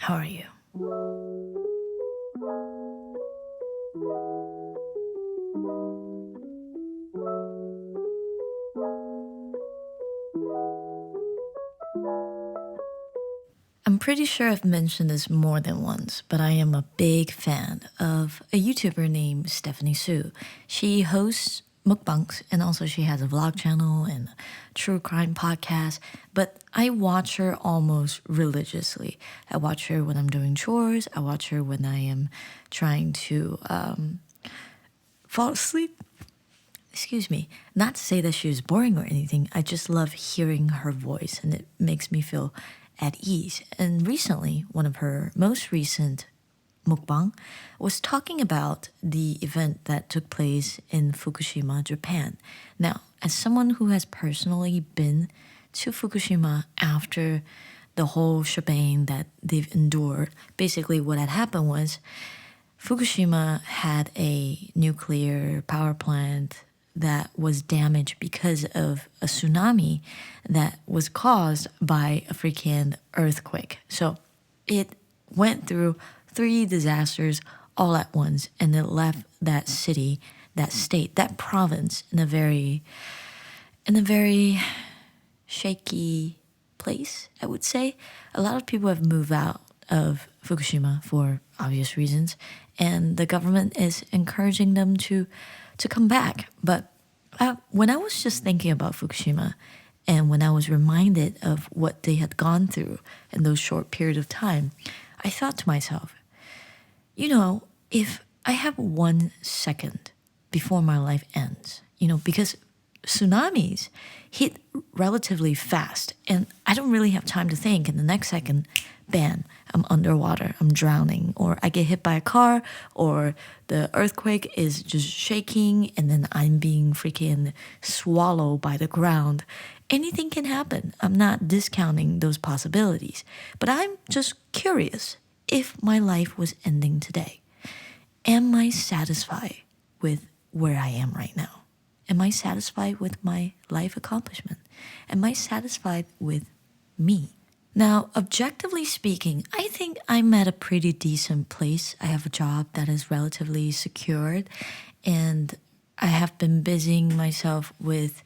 How are you? I'm pretty sure I've mentioned this more than once, but I am a big fan of a YouTuber named Stephanie Sue. She hosts mukbangs and also she has a vlog channel and a true crime podcast, but I watch her almost religiously. I watch her when I'm doing chores, I watch her when I am trying to fall asleep. Excuse me, not to say that she was boring or anything, I just love hearing her voice and it makes me feel at ease. And recently, one of her most recent mukbang was talking about the event that took place in Fukushima, Japan. Now, as someone who has personally been to Fukushima after the whole shebang that they've endured, basically what had happened was Fukushima had a nuclear power plant that was damaged because of a tsunami that was caused by a freaking earthquake. So it went through three disasters all at once and it left that city, that state, that province in a very shaky place, I would say. A lot of people have moved out of Fukushima for obvious reasons, and the government is encouraging them to come back. But when I was just thinking about Fukushima, and when I was reminded of what they had gone through in those short period of time, I thought to myself, if I have 1 second before my life ends, because tsunamis hit relatively fast and I don't really have time to think. And the next second, bam, I'm underwater, I'm drowning, or I get hit by a car, or the earthquake is just shaking and then I'm being freaking swallowed by the ground. Anything can happen. I'm not discounting those possibilities, but I'm just curious if my life was ending today. Am I satisfied with where I am right now? Am I satisfied with my life accomplishment? Am I satisfied with me? Now, objectively speaking, I think I'm at a pretty decent place. I have a job that is relatively secured, and I have been busying myself with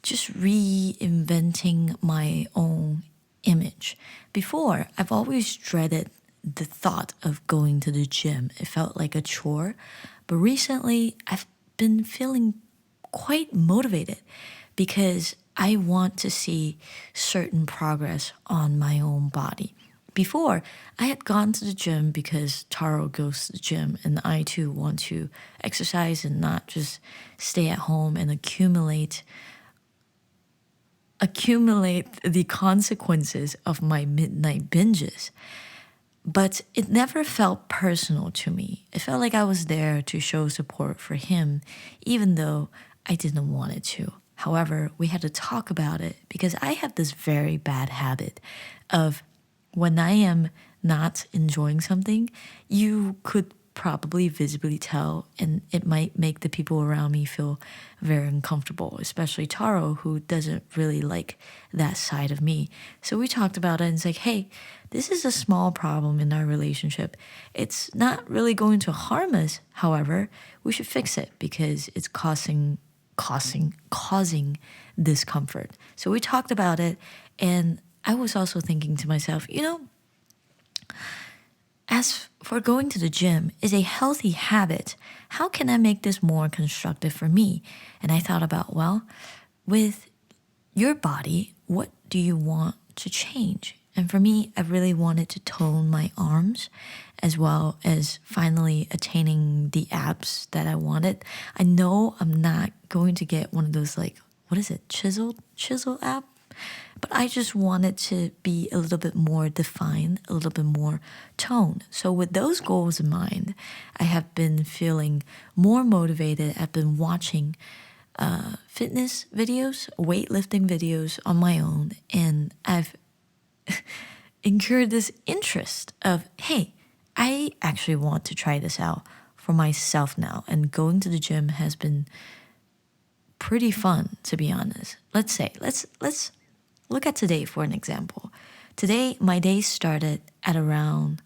just reinventing my own image. Before, I've always dreaded the thought of going to the gym. It felt like a chore, but recently I've been feeling quite motivated because I want to see certain progress on my own body. Before, I had gone to the gym because Taro goes to the gym and I too want to exercise and not just stay at home and accumulate the consequences of my midnight binges. But it never felt personal to me. It felt like I was there to show support for him, even though I didn't want it to. However, we had to talk about it because I have this very bad habit of when I am not enjoying something, you could probably visibly tell, and it might make the people around me feel very uncomfortable, especially Taro, who doesn't really like that side of me. So we talked about it and it's like, hey, this is a small problem in our relationship. It's not really going to harm us. However, we should fix it because it's causing discomfort. So we talked about it, and I was also thinking to myself, as for going to the gym is a healthy habit, how can I make this more constructive for me? And I thought about, well, with your body, what do you want to change? And for me, I really wanted to tone my arms as well as finally attaining the abs that I wanted. I know I'm not going to get one of those chisel ab, but I just wanted to be a little bit more defined, a little bit more toned. So with those goals in mind, I have been feeling more motivated. I've been watching fitness videos, weightlifting videos on my own, and I've incurred this interest of, hey, I actually want to try this out for myself now. And going to the gym has been pretty fun, to be honest. Let's look at today for an example. Today, my day started at around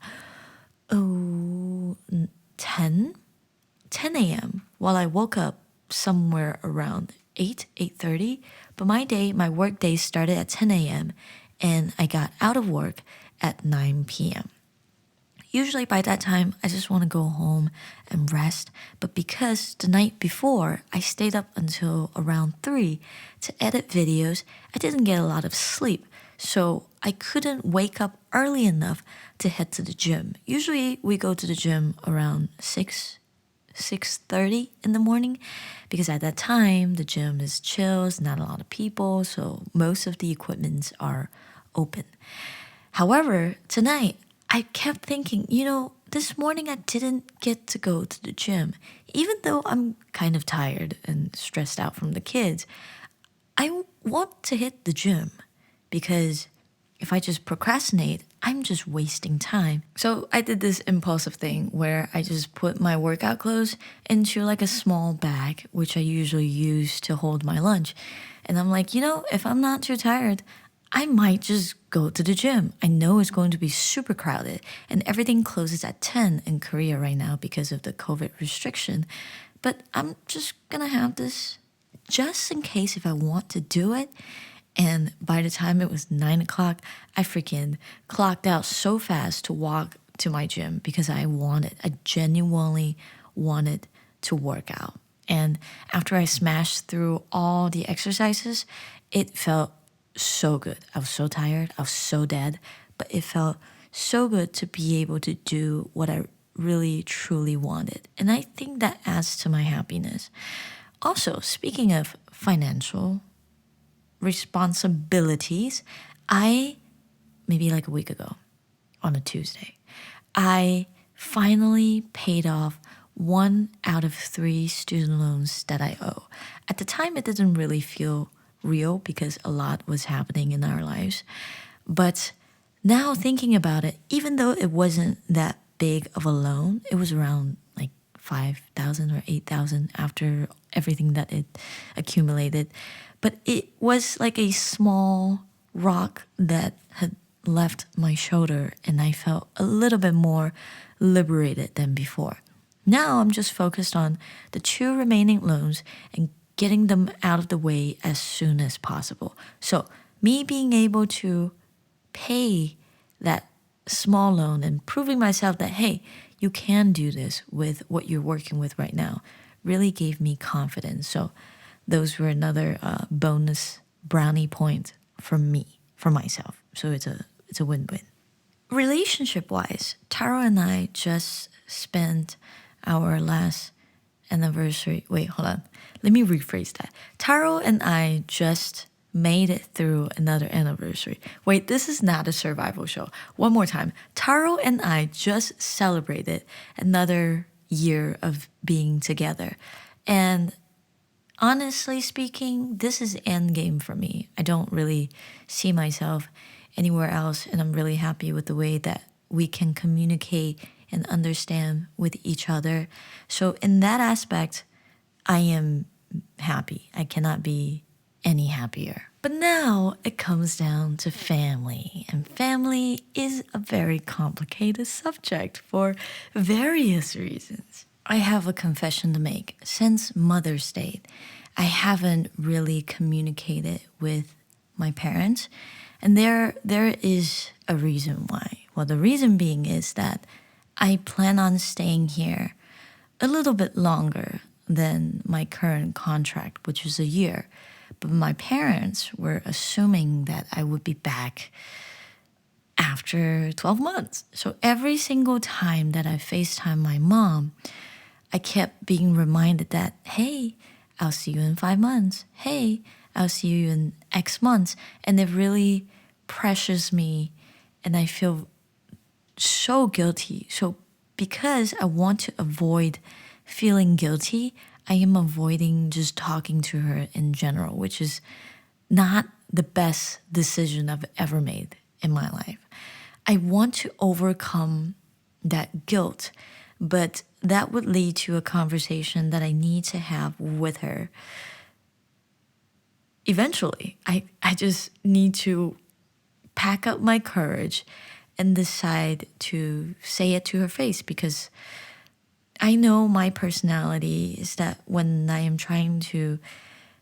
10 a.m. while I woke up somewhere around 8:30. But my work day started at 10 a.m. and I got out of work at 9 p.m. Usually by that time, I just want to go home and rest. But because the night before I stayed up until around 3 to edit videos, I didn't get a lot of sleep. So I couldn't wake up early enough to head to the gym. Usually we go to the gym around 6:30 in the morning because at that time the gym is chill, it's not a lot of people, so most of the equipments are open. However, tonight I kept thinking, this morning I didn't get to go to the gym. Even though I'm kind of tired and stressed out from the kids, I want to hit the gym because if I just procrastinate, I'm just wasting time. So I did this impulsive thing where I just put my workout clothes into like a small bag, which I usually use to hold my lunch. And I'm like, if I'm not too tired, I might just go to the gym. I know it's going to be super crowded and everything closes at 10 in Korea right now because of the COVID restriction. But I'm just gonna have this just in case if I want to do it. And by the time it was 9 o'clock, I freaking clocked out so fast to walk to my gym because I genuinely wanted to work out. And after I smashed through all the exercises, it felt so good. I was so tired, I was so dead, but it felt so good to be able to do what I really truly wanted. And I think that adds to my happiness. Also, speaking of financial responsibilities, maybe like a week ago on a Tuesday, I finally paid off 1 out of 3 student loans that I owe. At the time, it didn't really feel real because a lot was happening in our lives. But now thinking about it, even though it wasn't that big of a loan, it was around like 5,000 or 8,000 after everything that it accumulated. But it was like a small rock that had left my shoulder and I felt a little bit more liberated than before. Now I'm just focused on the 2 remaining loans and getting them out of the way as soon as possible. So me being able to pay that small loan and proving myself that, hey, you can do this with what you're working with right now really gave me confidence. So those were another bonus brownie point for myself. So it's a win-win. Relationship-wise, Taro and I just spent our last anniversary. Wait, hold on. Let me rephrase that. Taro and I just made it through another anniversary. Wait, this is not a survival show. One more time. Taro and I just celebrated another year of being together. And honestly speaking, this is endgame for me. I don't really see myself anywhere else, and I'm really happy with the way that we can communicate and understand with each other. So in that aspect, I am happy. I cannot be any happier. But now it comes down to family, and family is a very complicated subject for various reasons. I have a confession to make. Since Mother's Day, I haven't really communicated with my parents, and there is a reason why. Well, the reason being is that I plan on staying here a little bit longer than my current contract, which is a year. But my parents were assuming that I would be back after 12 months. So every single time that I FaceTime my mom, I kept being reminded that, hey, I'll see you in 5 months. Hey, I'll see you in X months. And it really pressures me and I feel so guilty. So because I want to avoid feeling guilty, I am avoiding just talking to her in general, which is not the best decision I've ever made in my life. I want to overcome that guilt, but that would lead to a conversation that I need to have with her. Eventually, I just need to pack up my courage and decide to say it to her face, because I know my personality is that when I am trying to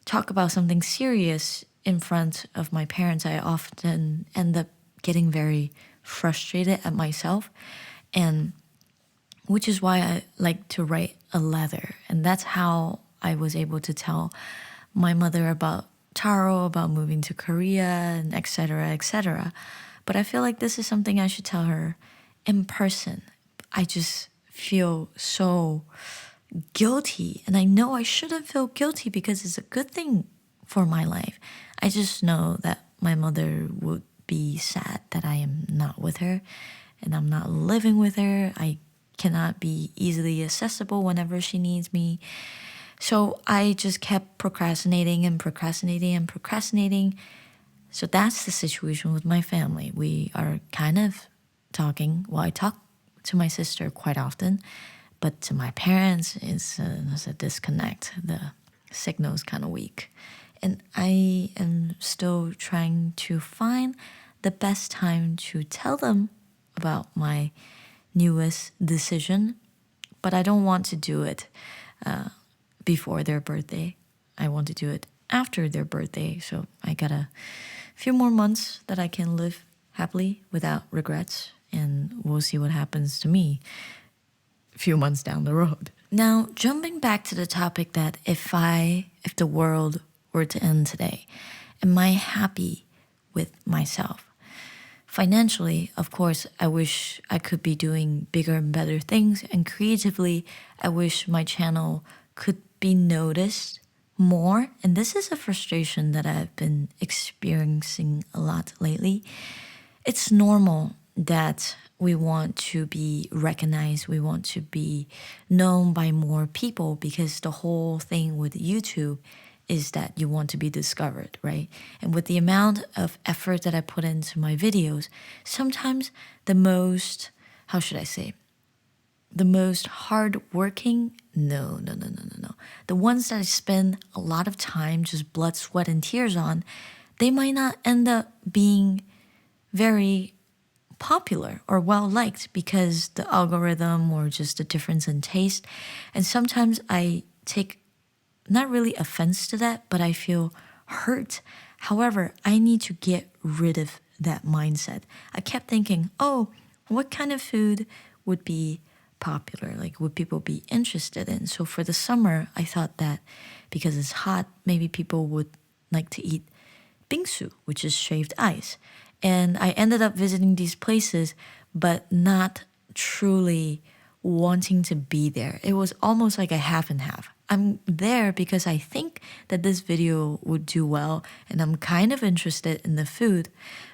talk about something serious in front of my parents, I often end up getting very frustrated at myself. And which is why I like to write a letter. And that's how I was able to tell my mother about Taro, about moving to Korea, and etc., etc. But I feel like this is something I should tell her in person. I just feel so guilty, and I know I shouldn't feel guilty because it's a good thing for my life. I just know that my mother would be sad that I am not with her and I'm not living with her. I cannot be easily accessible whenever she needs me. So I just kept procrastinating and procrastinating and procrastinating. So that's the situation with my family. We are kind of talking. Well, I talk to my sister quite often, but to my parents, it's a disconnect. The signal's kind of weak. And I am still trying to find the best time to tell them about my newest decision, but I don't want to do it before their birthday. I want to do it after their birthday. So I got a few more months that I can live happily without regrets, and we'll see what happens to me a few months down the road. Now, jumping back to the topic that if the world were to end today, am I happy with myself? Financially, of course, I wish I could be doing bigger and better things, and creatively, I wish my channel could be noticed more. And this is a frustration that I've been experiencing a lot lately. It's normal that we want to be recognized, we want to be known by more people, because the whole thing with YouTube is that you want to be discovered, right? And with the amount of effort that I put into my videos, sometimes the most, how should I say, the most hardworking, no. The ones that I spend a lot of time, just blood, sweat, and tears on, they might not end up being very popular or well liked because the algorithm or just the difference in taste. And sometimes I take not really offense to that, but I feel hurt. However, I need to get rid of that mindset. I kept thinking, oh, what kind of food would be popular? Like, would people be interested in? So for the summer, I thought that because it's hot, maybe people would like to eat bingsu, which is shaved ice. And I ended up visiting these places, but not truly wanting to be there. It was almost like a half and half. I'm there because I think that this video would do well, and I'm kind of interested in the food.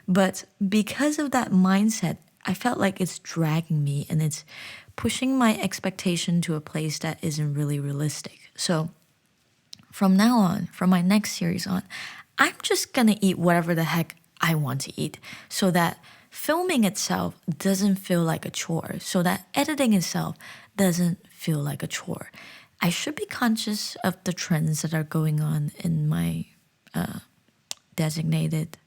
But because of that mindset, I felt like it's dragging me and it's pushing my expectation to a place that isn't really realistic. So from now on, from my next series on, I'm just gonna eat whatever the heck I want to eat, so that filming itself doesn't feel like a chore, so that editing itself doesn't feel like a chore. I should be conscious of the trends that are going on in my designated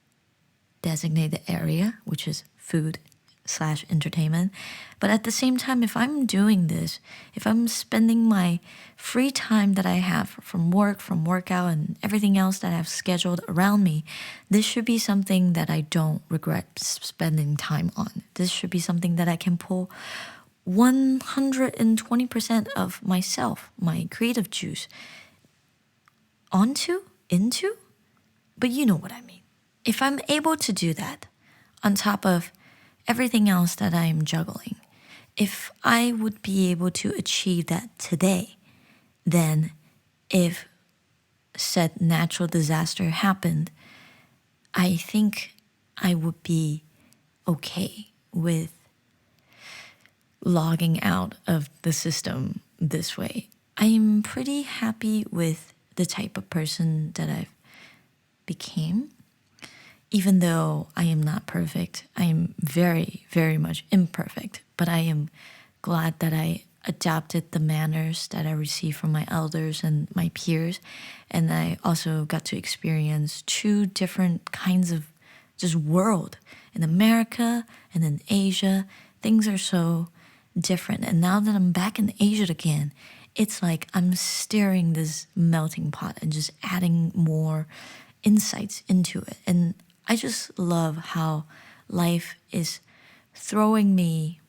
area, which is food/entertainment. But at the same time, if I'm doing this, if I'm spending my free time that I have from work, from workout, and everything else that I have scheduled around me, this should be something that I don't regret spending time on. This should be something that I can pull 120% of myself, my creative juice, into, but you know what I mean. If I'm able to do that on top of everything else that I'm juggling, if I would be able to achieve that today, then if said natural disaster happened, I think I would be okay with logging out of the system this way. I'm pretty happy with the type of person that I've became. Even though I am not perfect, I am very, very much imperfect, but I am glad that I adopted the manners that I received from my elders and my peers. And I also got to experience two different kinds of just world. In America and in Asia, things are so different. And now that I'm back in Asia again, it's like I'm stirring this melting pot and just adding more insights into it. And I just love how life is throwing me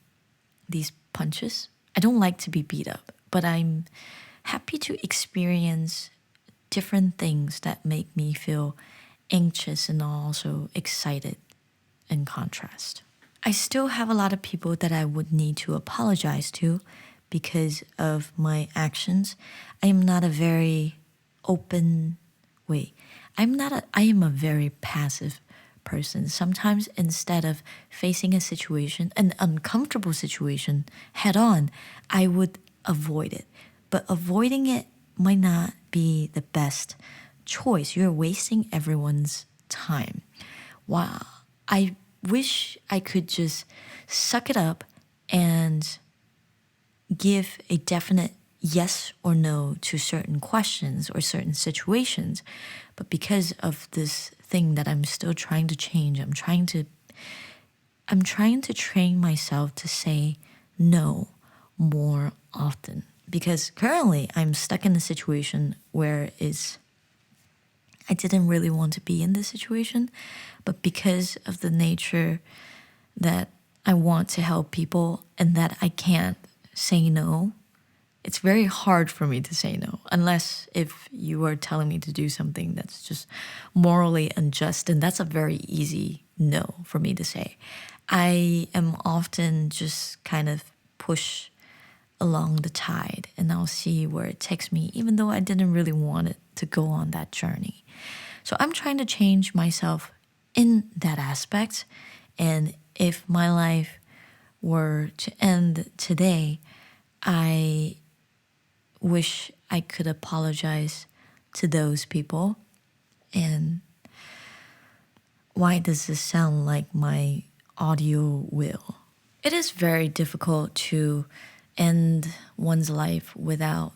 these punches. I don't like to be beat up, but I'm happy to experience different things that make me feel anxious and also excited in contrast. I still have a lot of people that I would need to apologize to because of my actions. I am not a very open way. I am a very passive person. Sometimes instead of facing a situation, an uncomfortable situation head on, I would avoid it. But avoiding it might not be the best choice. You're wasting everyone's time. Wow. I wish I could just suck it up and give a definite yes or no to certain questions or certain situations. But because of this thing that I'm still trying to change, I'm trying to train myself to say no more often. Because currently I'm stuck in a situation where I didn't really want to be in this situation, but because of the nature that I want to help people and that I can't say no, it's very hard for me to say no, unless if you are telling me to do something that's just morally unjust, and that's a very easy no for me to say. I am often just kind of push along the tide and I'll see where it takes me, even though I didn't really want it to go on that journey. So I'm trying to change myself in that aspect. And if my life were to end today, I wish I could apologize to those people. And why does this sound like my audio will? It is very difficult to end one's life without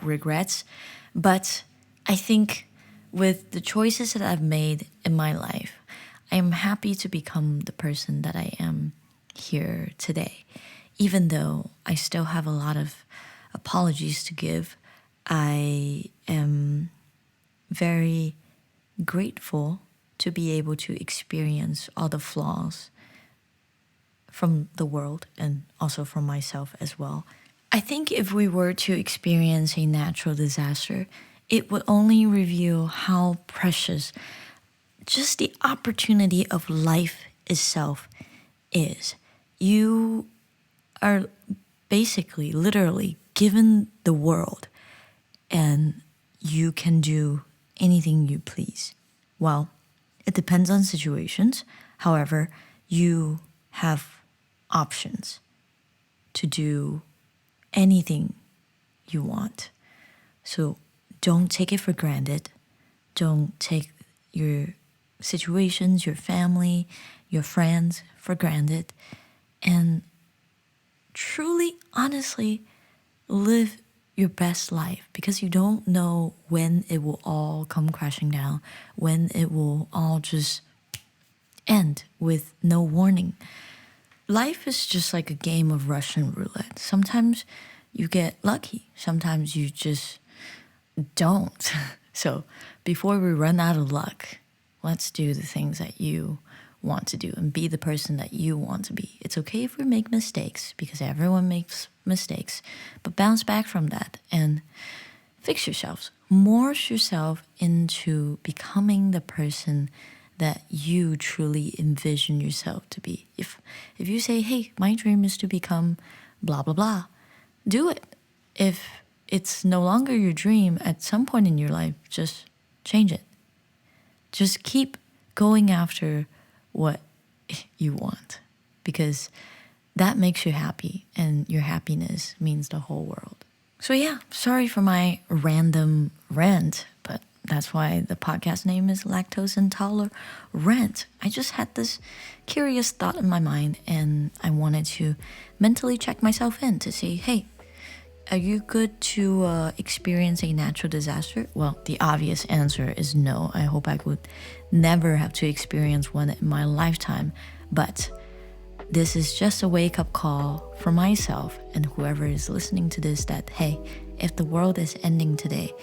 regrets. But I think with the choices that I've made in my life, I am happy to become the person that I am here today. Even though I still have a lot of apologies to give, I am very grateful to be able to experience all the flaws from the world and also from myself as well. I think if we were to experience a natural disaster, it would only reveal how precious just the opportunity of life itself is. You are basically, literally given the world and you can do anything you please. Well, it depends on situations. However, you have options to do anything you want. So don't take it for granted. Don't take your situations, your family, your friends for granted. And truly, honestly, live your best life, because you don't know when it will all come crashing down, when it will all just end with no warning. Life is just like a game of Russian roulette. Sometimes you get lucky, sometimes you just don't. So before we run out of luck, let's do the things that you want to do and be the person that you want to be. It's okay if we make mistakes, because everyone makes mistakes, but bounce back from that and fix yourselves. Morph yourself into becoming the person that you truly envision yourself to be. If you say, hey, my dream is to become blah, blah, blah, do it. If it's no longer your dream at some point in your life, just change it. Just keep going after what you want, because that makes you happy, and your happiness means the whole world. So yeah, sorry for my random rant, but that's why the podcast name is Lactose Intolerant. I just had this curious thought in my mind, and I wanted to mentally check myself in to see, hey, Are you good to experience a natural disaster? Well, the obvious answer is no. I hope I would never have to experience one in my lifetime. But this is just a wake-up call for myself and whoever is listening to this that, hey, if the world is ending today,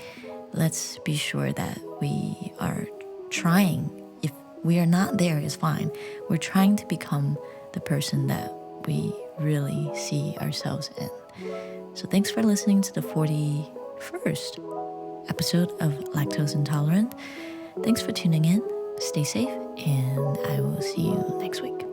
let's be sure that we are trying. If we are not there, it's fine. We're trying to become the person that we really see ourselves in. So thanks for listening to the 41st episode of Lactose Intolerant. Thanks for tuning in. Stay safe, and I will see you next week.